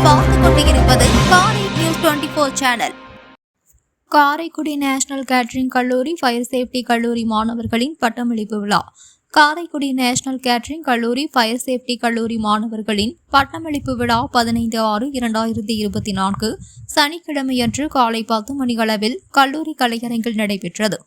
பார்த்துக் கொண்டிருப்பது காரை news 24 channel. Karaikudi national catering கல்லூரி ஃபயர் சேஃப்டி கல்லூரி மாணவர்களின் பட்டமளிப்பு விழா. காரைக்குடி நேஷனல் கேட்டரிங் கல்லூரி ஃபயர் சேஃப்டி கல்லூரி மாணவர்களின் பட்டமளிப்பு விழா 15/6/2024 சனிக்கிழமையன்று காலை 10 மணியளவில் கல்லூரி கலையரங்கில் நடைபெற்றது.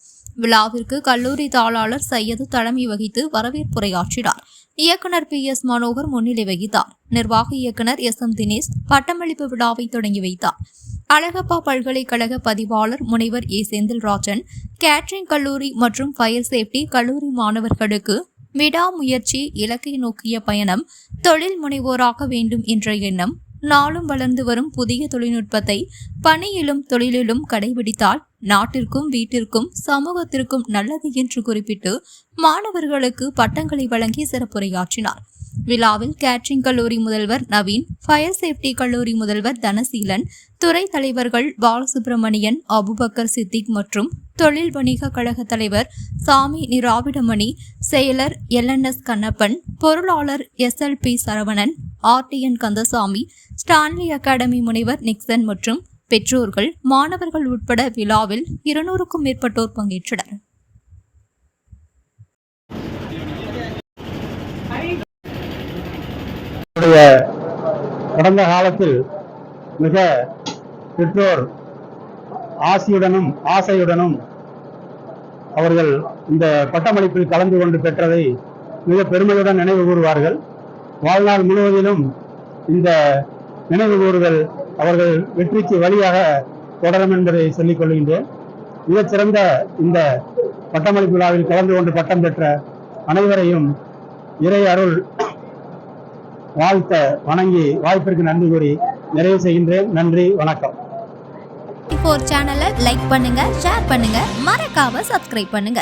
விழாவிற்கு கல்லூரி தாளாளர் சையது தலைமை வகித்து வரவேற்புரையாற்றினார். இயக்குனர் PS மனோகர் முன்னிலை வகித்தார். நிர்வாக இயக்குனர் SM தினேஷ் பட்டமளிப்பு விழாவை தொடங்கி வைத்தார். அழகப்பா பல்கலைக்கழக பதிவாளர் முனைவர் A செந்தில்ராஜன் கேட்டரிங் கல்லூரி மற்றும் ஃபயர் சேஃப்டி கல்லூரி மாணவர்களுக்கு விடாமுயற்சி, இலக்கை நோக்கிய பயணம், தொழில் முனைவோராக வேண்டும் என்ற எண்ணம், நாளும் வளர்ந்து வரும் புதிய தொழில்நுட்பத்தை பணியிலும் தொழிலிலும் கடைபிடித்தால் நாட்டிற்கும் வீட்டிற்கும் சமூகத்திற்கும் நல்லது என்று குறிப்பிட்டு மாணவர்களுக்கு பட்டங்களை வழங்கி சிறப்புரையாற்றினார். விழாவில் கேட்டரிங் கல்லூரி முதல்வர் நவீன், ஃபயர் சேஃப்டி கல்லூரி முதல்வர் தனசீலன், துறை தலைவர்கள் பாலசுப்ரமணியன், அபுபக்கர் சித்திக் மற்றும் தொழில் வணிக கழக தலைவர் சாமி நிராவிடமணி, செயலர் LNS கண்ணப்பன், பொருளாளர் SLP Saravanan, RTN Kandasamy, Stanley academy முனைவர் நிக்சன் மற்றும் பெற்றோர்கள், மாணவர்கள் உட்பட விழாவில் 200க்கும் மேற்பட்டோர் பங்கேற்றனர். கடந்த காலத்தில் மிக பெற்றோர் ஆசையுடனும் ஆசையுடனும் அவர்கள் இந்த பட்டமளிப்பில் கலந்து கொண்டு பெற்றதை மிக பெருமையுடன் நினைவு கூறுவார்கள். வாழ்நாள் முழுவதிலும் இந்த நினைவு கூறுதல் அவர்கள் வெற்றிக்கு வழியாக தொடரும் என்பதை சொல்லிக் கொள்கின்றேன். மிகச்சிறந்த இந்த பட்டமளிப்பு விழாவில் கலந்து கொண்டு பட்டம் பெற்ற அனைவரையும் இறை அருள் வாழ்த்த வணங்கி வாய்ப்பிற்கு நன்றி கூறி நிறைவு செய்கின்றேன். நன்றி, வணக்கம். சேனலை லைக் பண்ணுங்க, ஷேர் பண்ணுங்க, மறக்காம சப்ஸ்கிரைப் பண்ணுங்க.